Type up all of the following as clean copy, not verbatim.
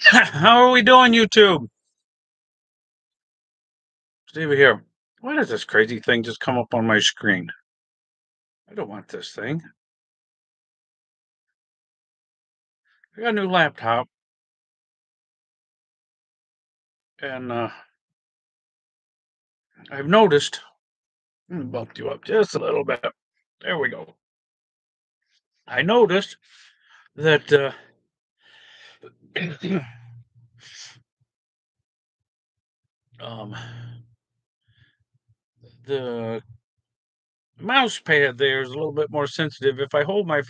How are we doing, YouTube? See over here. Why does this crazy thing just come up on my screen? I don't want this thing. I got a new laptop, and I've noticed. Let me bump you up just a little bit. There we go. I noticed that um, the mouse pad there is a little bit more sensitive. If I hold I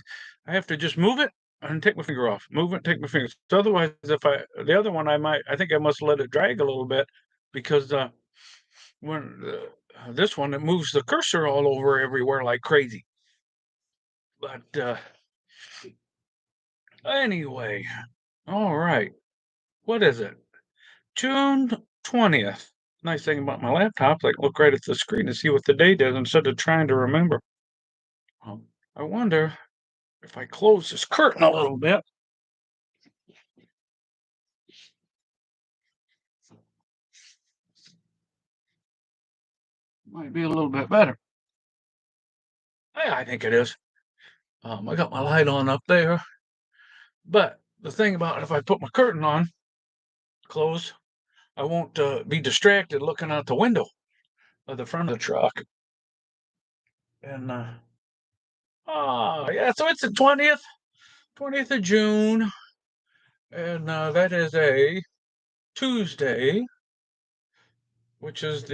have to just move it and take my finger off. Move it, take my fingers. So otherwise, if the other one, I think I must let it drag a little bit because when this one, it moves the cursor all over everywhere like crazy. But anyway, all right. What is it? June 20th. Nice thing about my laptop, I can look right at the screen and see what the date is instead of trying to remember. I wonder if I close this curtain a little bit. Might be a little bit better. Yeah, I think it is. I got my light on up there. But the thing about it, if I put my curtain on, close, I won't be distracted looking out the window of the front of the truck. And yeah, so it's the 20th of June, and that is a Tuesday, which is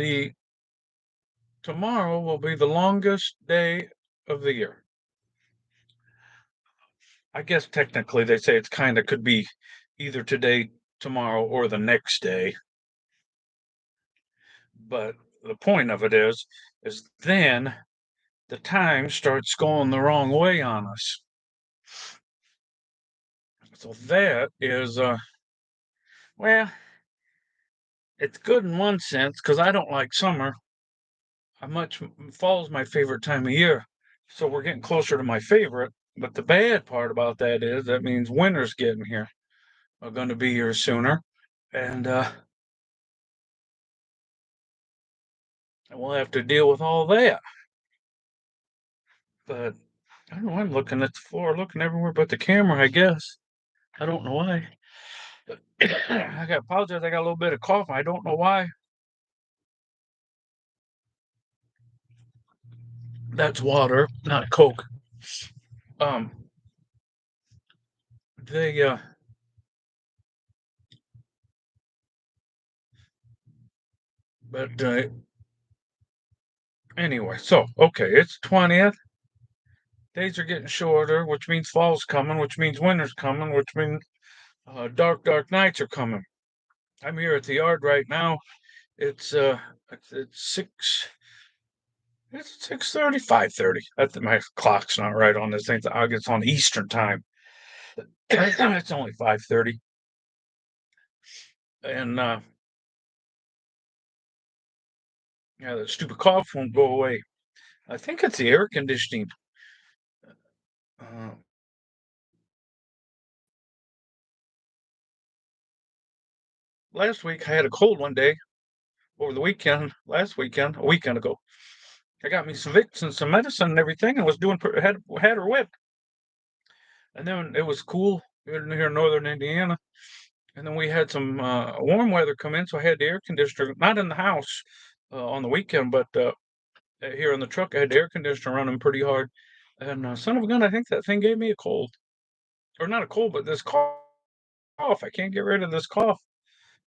tomorrow will be the longest day of the year. I guess technically they say it's kind of could be either today, tomorrow, or the next day. But the point of it is then the time starts going the wrong way on us. So that is, well, it's good in one sense because I don't like summer. Fall's my favorite time of year, so we're getting closer to my favorite. But the bad part about that is that means winter's getting here. Are going to be here sooner, and we'll have to deal with all that. But I don't know. I'm looking at the floor, looking everywhere but the camera. I guess I don't know why. I got apologize. I got a little bit of cough. I don't know why. That's water, not Coke. Um, they but anyway. So okay, it's 20th. Days are getting shorter, which means fall's coming, which means winter's coming, which means dark nights are coming. I'm here at the yard right now. It's it's 6:30, 5:30. My clock's not right on this thing. It's on Eastern time. It's only 5:30, and yeah, the stupid cough won't go away. I think it's the air conditioning. Uh, Last week I had a cold one day over the weekend. Last weekend, a weekend ago, I got me some Vicks and some medicine and everything, and was had her whipped. And then it was cool here in northern Indiana. And then we had some warm weather come in, so I had the air conditioner not in the house on the weekend, but here in the truck. I had the air conditioner running pretty hard. And son of a gun, I think that thing gave me a cold, or not a cold, but this cough. I can't get rid of this cough,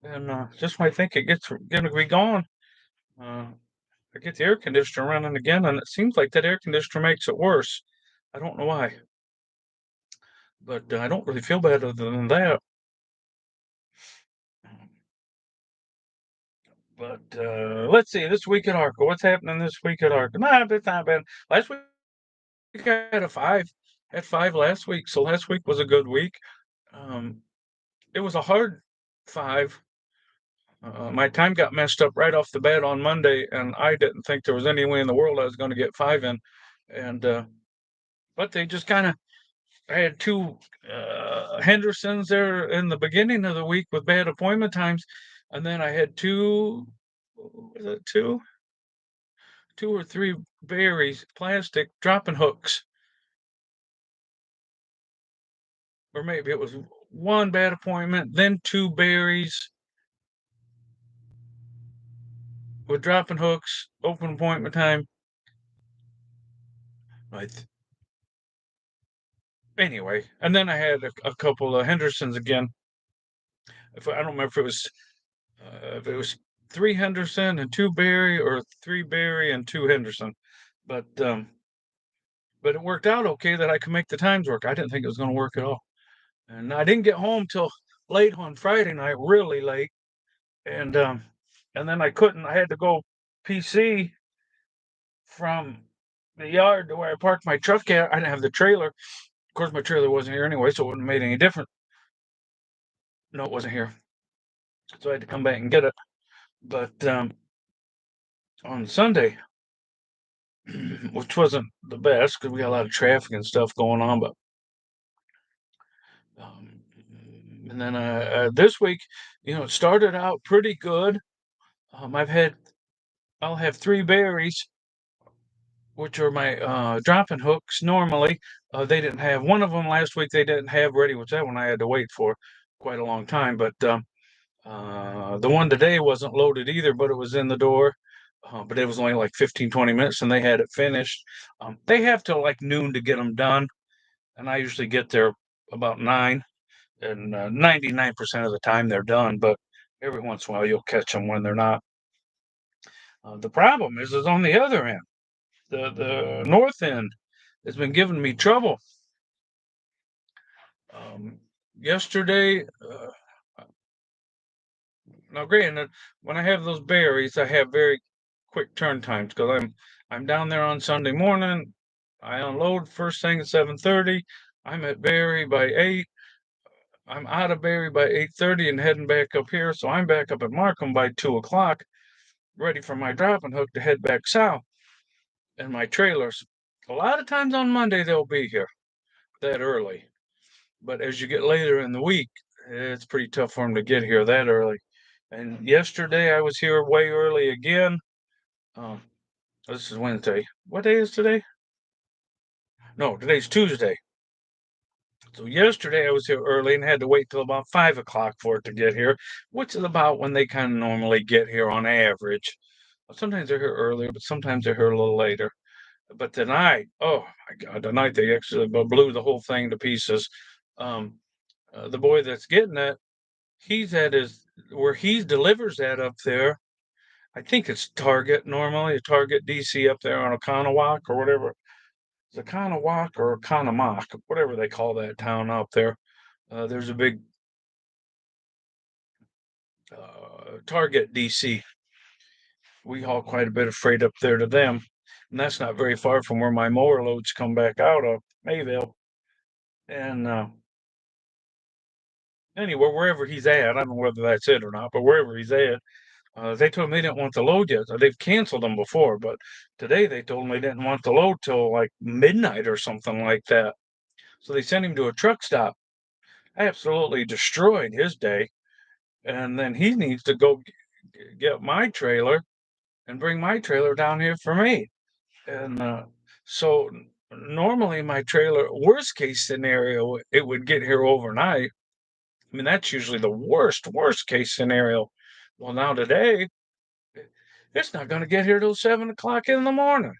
and just when I think it gets gonna be gone, uh, I get the air conditioner running again, and it seems like that air conditioner makes it worse. I don't know why, but I don't really feel bad other than that. But let's see, this week at Arka. What's happening this week at Arka? Nah, it's not bad. Last week I had a five. Had five last week, so last week was a good week. Um, it was a hard five. My time got messed up right off the bat on Monday, and I didn't think there was any way in the world I was going to get five in. And but they just kind of I had two Hendersons there in the beginning of the week with bad appointment times, and then I had two, was it two or three berries, plastic dropping hooks, or maybe it was one bad appointment, then two berries with dropping hooks, open appointment time. I Anyway, and then I had a couple of Hendersons again. If I don't remember if it was three Henderson and two Berry or three Berry and two Henderson, but it worked out okay that I could make the times work. I didn't think it was going to work at all, and I didn't get home till late on Friday night, really late, and then I couldn't. I had to go PC from the yard to where I parked my truck at. I didn't have the trailer. Of course, my trailer wasn't here anyway, so it wouldn't have made any difference. No, it wasn't here, so I had to come back and get it. But on Sunday, which wasn't the best because we got a lot of traffic and stuff going on, but um, and then this week, it started out pretty good. I've had I'll have three berries, which are my dropping hooks. Normally, they didn't have one of them last week. They didn't have ready, which that one I had to wait for quite a long time. But the one today wasn't loaded either, but it was in the door. But it was only like 15, 20 minutes, and they had it finished. They have till like noon to get them done, and I usually get there about 9, and 99% of the time they're done. But every once in a while you'll catch them when they're not. The problem is on the other end. The north end has been giving me trouble. Um, Yesterday, now granted, when I have those berries, I have very quick turn times because I'm down there on Sunday morning. I unload first thing at 7:30. I'm at Berry by 8. I'm out of Berry by 8:30 and heading back up here. So I'm back up at Markham by 2 o'clock, ready for my dropping hook to head back south. And my trailers, a lot of times on Monday they'll be here that early. But as you get later in the week, it's pretty tough for them to get here that early. And yesterday I was here way early again. Um, this is Wednesday. What day is today? No, today's Tuesday. So yesterday I was here early and had to wait till about 5 o'clock for it to get here, which is about when they kind of normally get here on average. Sometimes they're here earlier, but sometimes they're here a little later. But tonight, oh my God, tonight they actually blew the whole thing to pieces. Um, the boy that's getting it, he's at his where he delivers that up there. I think it's Target normally, a Target DC up there on Oconomowoc or whatever. It's Oconomowoc or Oconomowoc, whatever they call that town up there. There's a big Target DC. We haul quite a bit of freight up there to them, and that's not very far from where my mower loads come back out of Mayville. And anywhere, wherever he's at, I don't know whether that's it or not, but wherever he's at, they told me they didn't want the load yet. They've canceled them before, but today they told me they didn't want the load till like midnight or something like that. So they sent him to a truck stop. Absolutely destroyed his day. And then he needs to go get my trailer and bring my trailer down here for me. And so normally my trailer, worst case scenario, it would get here overnight. I mean, that's usually the worst case scenario. Well, now today, it's not going to get here till 7 o'clock in the morning.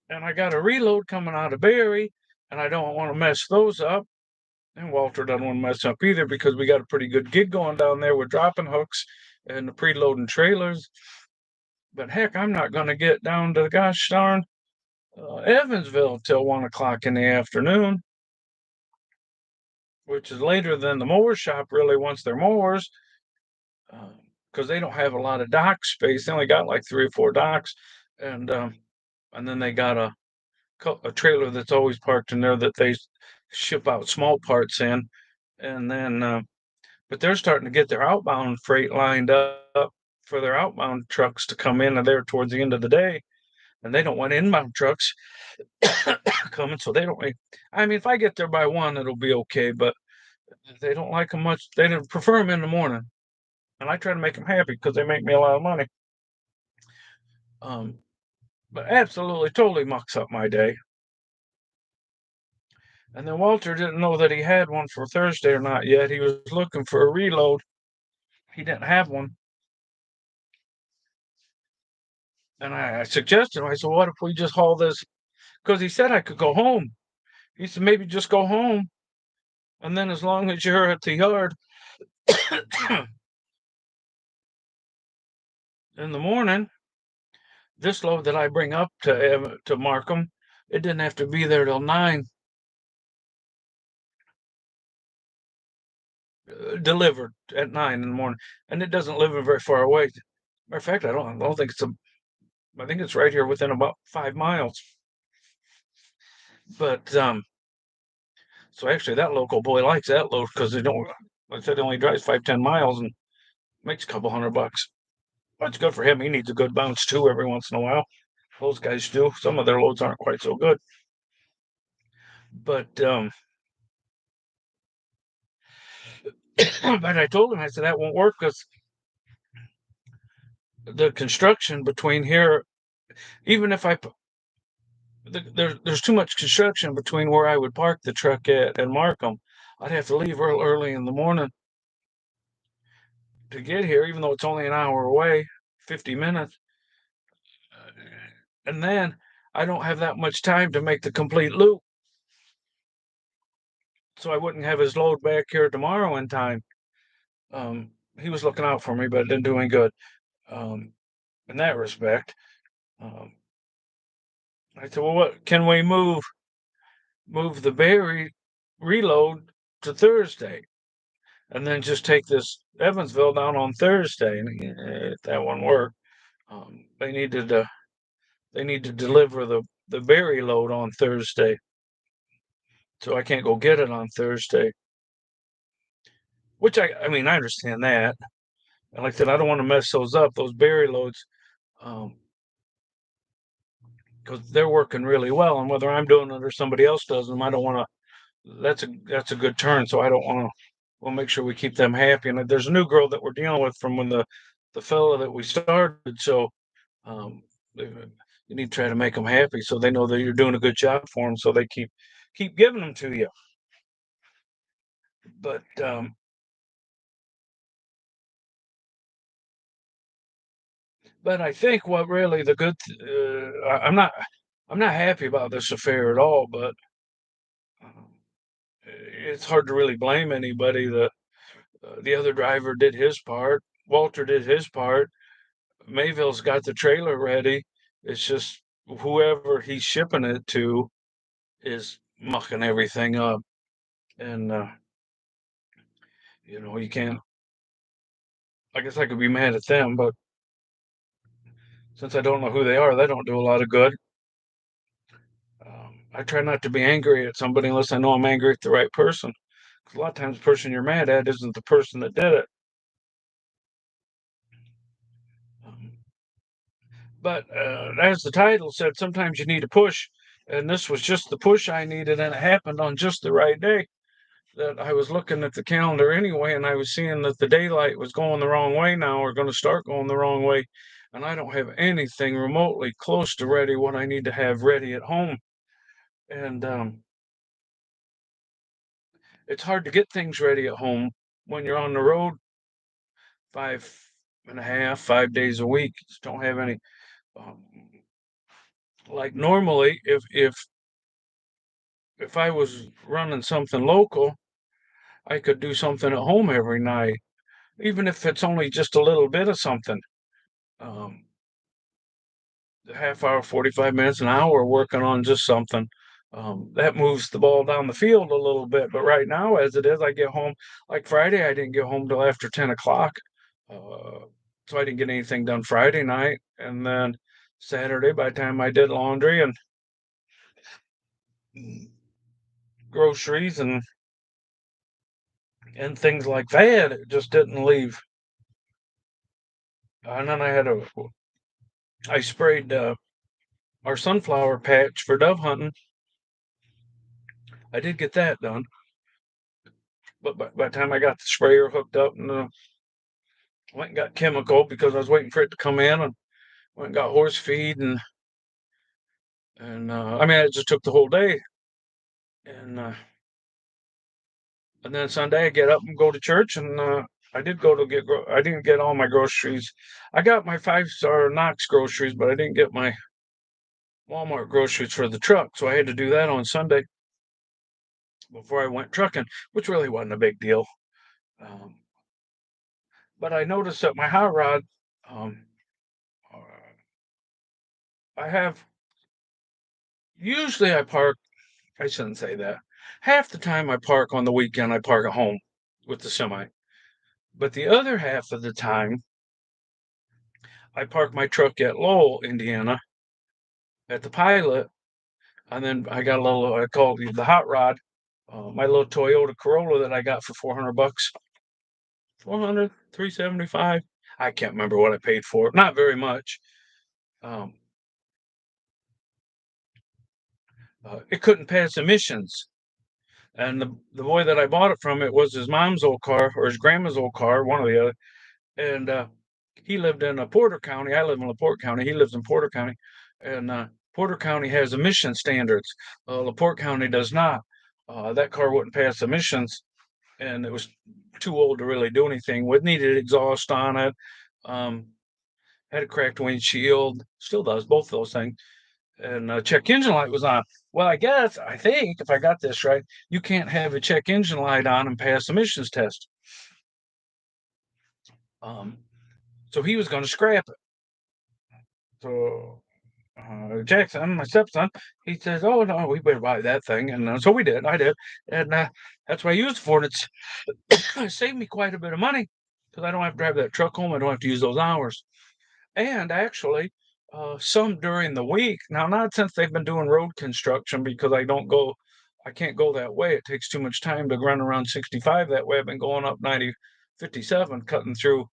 And I got a reload coming out of Berry, and I don't want to mess those up. And Walter doesn't want to mess up either because we got a pretty good gig going down there with dropping hooks and the preloading trailers. But heck, I'm not going to get down to gosh darn Evansville till 1 o'clock in the afternoon, which is later than the mower shop really wants their mowers because they don't have a lot of dock space. They only got like 3 or 4 docks, and then they got a trailer that's always parked in there that they ship out small parts in, and then but they're starting to get their outbound freight lined up for their outbound trucks to come in there towards the end of the day. and they don't want inbound trucks coming, so they don't. I mean, if I get there by 1, it'll be okay, but they don't like them much. They don't prefer them in the morning, and I try to make them happy because they make me a lot of money. Um, but absolutely, totally mucks up my day. And then Walter didn't know that he had one for Thursday or not yet. He was looking for a reload. He didn't have one. And I suggested, I said, what if we just haul this? Because he said I could go home. He said, maybe just go home. And then as long as you're at the yard in the morning, this load that I bring up to Markham, it didn't have to be there till 9, delivered at 9 in the morning. And it doesn't live very far away. Matter of fact, I don't think I think it's right here within about 5 miles. But so actually, that local boy likes that load because they don't. Like I said, he only drives 5-10 miles and makes a couple $100. But it's good for him. He needs a good bounce too every once in a while. Those guys do. Some of their loads aren't quite so good. But but I told him, I said that won't work because the construction between here, even if there's too much construction between where I would park the truck at and Markham. I'd have to leave early in the morning to get here, even though it's only an hour away, 50 minutes. And then I don't have that much time to make the complete loop. So I wouldn't have his load back here tomorrow in time. He was looking out for me, but it didn't do any good in that respect. I said, well, what can we move the berry reload to Thursday, and then just take this Evansville down on Thursday? And that won't work. They needed to deliver the berry load on Thursday, so I can't go get it on Thursday. Which I mean, I understand that. And like I said, I don't want to mess those up, those berry loads, because they're working really well. And whether I'm doing it or somebody else does them, I don't want to. That's a good turn. So I don't want to. We'll make sure we keep them happy. And there's a new girl that we're dealing with from when the fellow that we started. So um, you need to try to make them happy so they know that you're doing a good job for them. So they keep giving them to you. But I think what really the good. I'm not happy about this affair at all. But um, it's hard to really blame anybody. The other driver did his part. Walter did his part. Mayville's got the trailer ready. It's just whoever he's shipping it to is mucking everything up. And you can't. I guess I could be mad at them, but since I don't know who they are, they don't do a lot of good. I try not to be angry at somebody unless I know I'm angry at the right person. Because a lot of times, the person you're mad at isn't the person that did it. Um, but as the title said, sometimes you need a push, and this was just the push I needed, and it happened on just the right day. That I was looking at the calendar anyway, and I was seeing that the daylight was going the wrong way now, or going to start going the wrong way, and I don't have anything remotely close to ready what I need to have ready at home. And it's hard to get things ready at home when you're on the road 5.5 days a week. You just don't have any. Um, like normally, if I was running something local, I could do something at home every night, even if it's only just a little bit of something. Um, a half hour, 45 minutes, an hour working on just something. That moves the ball down the field a little bit. But right now, as it is, I get home like Friday. I didn't get home till after 10 o'clock, so I didn't get anything done Friday night. And then Saturday, by the time I did laundry and groceries and things like that, it just didn't leave. And then I sprayed our sunflower patch for dove hunting. I did get that done, but by the time I got the sprayer hooked up and went and got chemical because I was waiting for it to come in, and went and got horse feed, and I mean it just took the whole day, and then Sunday I get up and go to church, and I did go to get I didn't get all my groceries. I got my 5-star Knox groceries, but I didn't get my Walmart groceries for the truck, so I had to do that on Sunday before I went trucking, which really wasn't a big deal. Um, but I noticed that my hot rod, um, uh, I have usually I park. I shouldn't say that. Half the time I park on the weekend, I park at home with the semi. But the other half of the time, I park my truck at Lowell, Indiana, at the Pilot, and then I got a little. I call it the hot rod, my little Toyota Corolla that I got for $400. 400, 375. I can't remember what I paid for it. Not very much. Um, it couldn't pass emissions, and the boy that I bought it from, it was his mom's old car or his grandma's old car, one or the other, and he lived in Porter County. I live in LaPorte County. He lives in Porter County, and Porter County has emission standards. LaPorte County does not. That car wouldn't pass emissions, and it was too old to really do anything with. Needed exhaust on it. Um, had a cracked windshield. Still does both of those things. And check engine light was on. Well, I think if I got this right, you can't have a check engine light on and pass emissions test. Um, so he was going to scrap it. So Jackson, my stepson, he says, "Oh no, we better buy that thing," and so we did. I did, and that's what I used it for. And it saved me quite a bit of money because I don't have to drive that truck home. I don't have to use those hours. And actually, some during the week. Now, not since they've been doing road construction because I can't go that way. It takes too much time to run around 65 that way. I've been going up 90, 57, cutting through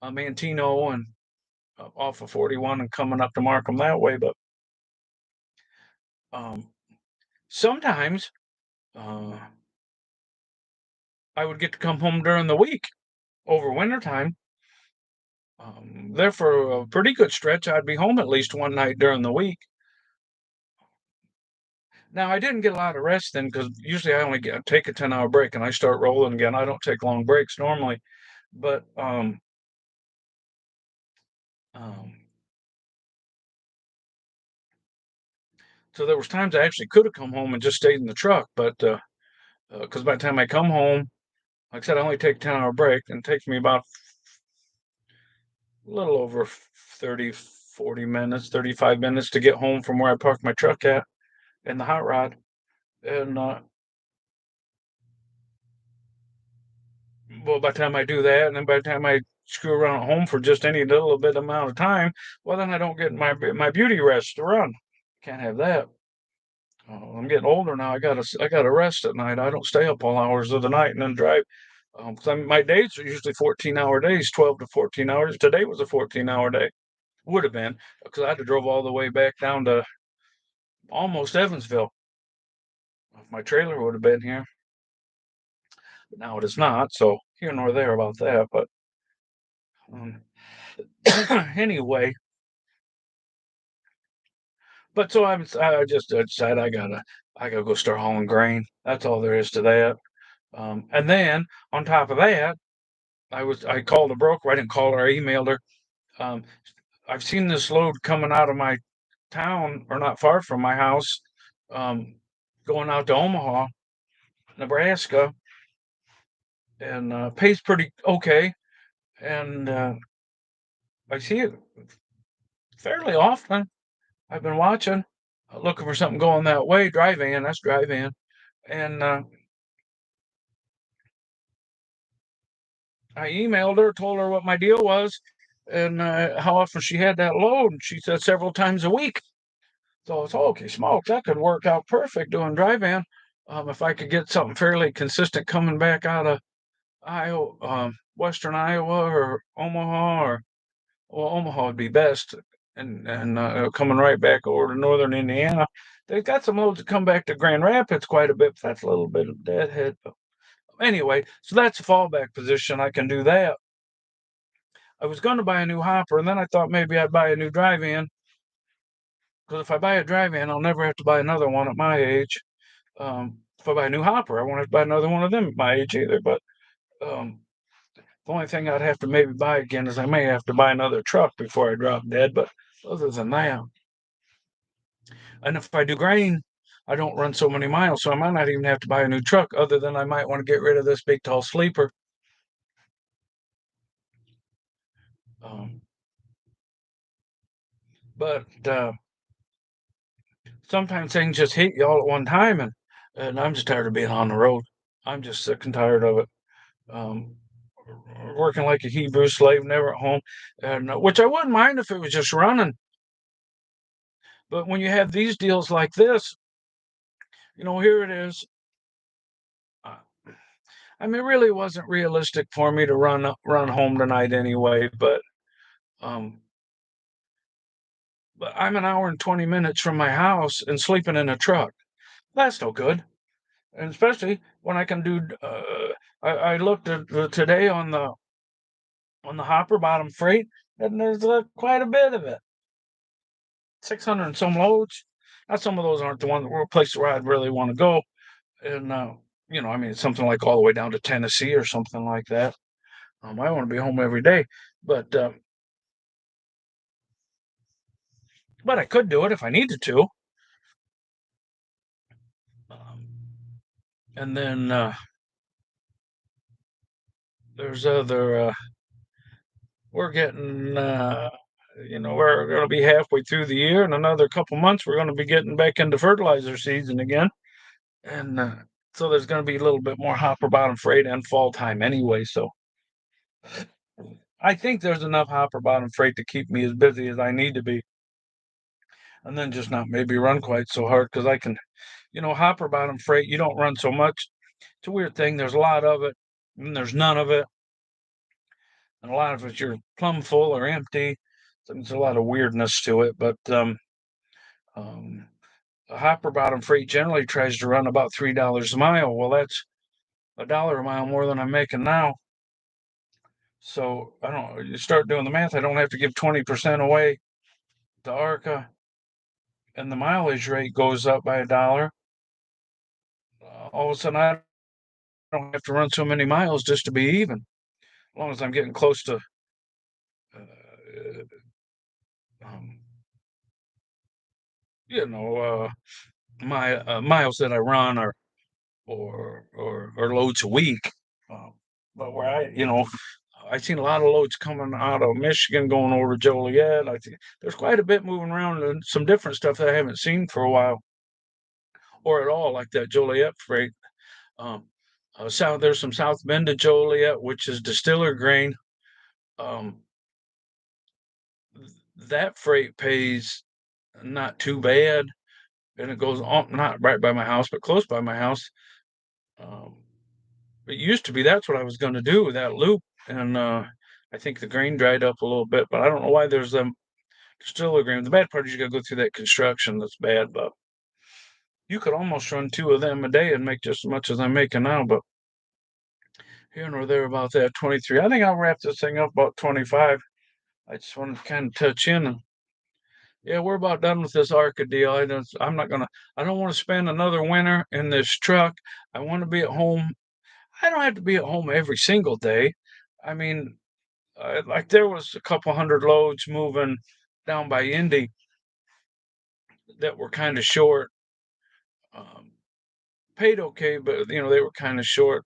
Mantino and off of 41 and coming up to Markham that way. But um, sometimes uh, I would get to come home during the week over winter time. There for a pretty good stretch, I'd be home at least one night during the week. Now I didn't get a lot of rest then because usually I only take a 10-hour break and I start rolling again. I don't take long breaks normally, but um, so there was times I actually could have come home and just stayed in the truck, but because by the time I come home, like I said, I only take a 10-hour break and it takes me about a little over 30, 40 minutes, 35 minutes to get home from where I parked my truck at in the hot rod. And well, by the time I do that, and then by the time I screw around at home for just any little bit amount of time, well, then I don't get my beauty rest to run. Can't have that. I'm getting older now. I gotta rest at night. I don't stay up all hours of the night and then drive. 'Cause my days are usually 14-hour days, 12 to 14 hours. Today was a 14-hour day. Would have been because I'd have drove all the way back down to almost Evansville if my trailer would have been here. But now it is not. So here nor there about that. But um, anyway, but so I just decided I gotta go start hauling grain. That's all there is to that. And then on top of that, I called the broker. I didn't call her. I emailed her. Um, I've seen this load coming out of my town or not far from my house, um, going out to Omaha, Nebraska, and pays pretty okay. And I see it fairly often. I've been watching, looking for something going that way. Drive in, that's drive in, and I emailed her, told her what my deal was, and how often she had that load. And she said several times a week. So it's okay, smokes. That could work out perfect doing drive-in. If I could get something fairly consistent coming back out of Iowa, Western Iowa or Omaha, or well, Omaha would be best. and coming right back over to northern Indiana. They've got some loads that come back to Grand Rapids quite a bit, but that's a little bit of deadhead. But anyway, so that's a fallback position. I can do that. I was going to buy a new hopper, and then I thought maybe I'd buy a new drive-in because if I buy a drive-in, I'll never have to buy another one at my age. If I buy a new hopper, I won't have to buy another one of them at my age either. But um, the only thing I'd have to maybe buy again is I may have to buy another truck before I drop dead. But other than that, and if I do grain, I don't run so many miles, so I might not even have to buy a new truck. Other than I might want to get rid of this big tall sleeper. Um, but sometimes things just hit you all at one time, and I'm just tired of being on the road. I'm just sick and tired of it. Um, Working like a Hebrew slave, never at home, and which I wouldn't mind if it was just running. But when you have these deals like this, here it is. Uh, I mean, it really wasn't realistic for me to run home tonight anyway. Um, but I'm an hour and 20 minutes from my house and sleeping in a truck. That's no good. And especially when I can do. I looked at today on the hopper bottom freight, and there's quite a bit of it. 600 and some loads. Now some of those aren't the one places where I'd really want to go, and I mean, it's something like all the way down to Tennessee or something like that. I want to be home every day, but but I could do it if I needed to. Um, and then there's other. We're getting. We're going to be halfway through the year. In another couple months, we're going to be getting back into fertilizer season again, and so there's going to be a little bit more hopper bottom freight and fall time anyway. So I think there's enough hopper bottom freight to keep me as busy as I need to be, and then just not maybe run quite so hard because I can, hopper bottom freight. You don't run so much. It's a weird thing. There's a lot of it, and there's none of it, and a lot of it you're plumb full or empty. So there's a lot of weirdness to it, but um, a hopper bottom freight generally tries to run about $3 a mile. Well, that's $1 a mile more than I'm making now. So I don't. You start doing the math. I don't have to give 20% away to Arka, and the mileage rate goes up by $1. All of a sudden, I don't have to run so many miles just to be even. As long as I'm getting close to, uh, um, my miles that I run or loads a week. But where I seen a lot of loads coming out of Michigan going over to Joliet. I think there's quite a bit moving around and some different stuff that I haven't seen for a while or at all, like that Joliet freight. Um, there's some South Bend to Joliet, which is distiller grain. Um, that freight pays not too bad, and it goes on not right by my house, but close by my house. Um, it used to be that's what I was going to do with that loop, and I think the grain dried up a little bit, but I don't know why there's them distiller grain. The bad part is you got to go through that construction. That's bad, but you could almost run two of them a day and make just as much as I'm making now. But here nor there about that 23. I think I'll wrap this thing up about 25. I just want to kind of touch in and yeah, we're about done with this Arca deal. I'm not gonna. I don't want to spend another winter in this truck. I want to be at home. I don't have to be at home every single day. I mean, like there was a couple hundred loads moving down by Indy that were kind of short. Um, Paid okay, but they were kind of short.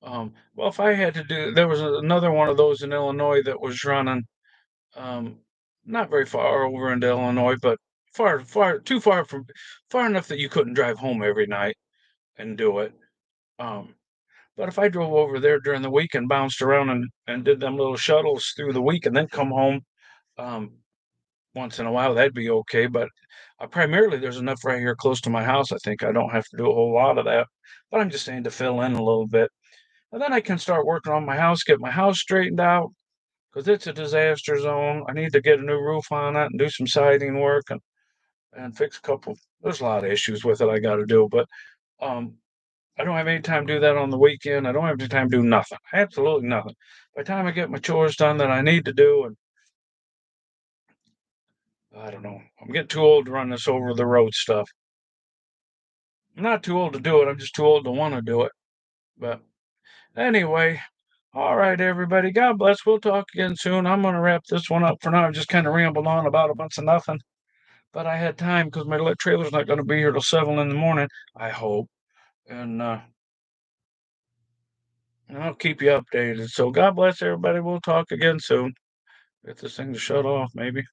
Well, if I had to there was another one of those in Illinois that was running. Um, Not very far over into Illinois, but too far enough that you couldn't drive home every night and do it. Um, but if I drove over there during the week and bounced around and did them little shuttles through the week and then come home um, once in a while, that'd be okay. But primarily, there's enough right here close to my house. I think I don't have to do a whole lot of that. But I'm just saying to fill in a little bit. And then I can start working on my house, get my house straightened out, because it's a disaster zone. I need to get a new roof on it and do some siding work and fix a couple. There's a lot of issues with it I got to do, but um, I don't have any time to do that on the weekend. I don't have any time to do nothing. Absolutely nothing. By the time I get my chores done that I need to do, and I don't know, I'm getting too old to run this over the road stuff. I'm not too old to do it. I'm just too old to want to do it. But anyway, all right, everybody. God bless. We'll talk again soon. I'm going to wrap this one up for now. I just kind of rambled on about a bunch of nothing, but I had time because my trailer's not going to be here till 7 in the morning, I hope. And I'll keep you updated. So God bless everybody. We'll talk again soon. Get this thing to shut off, maybe.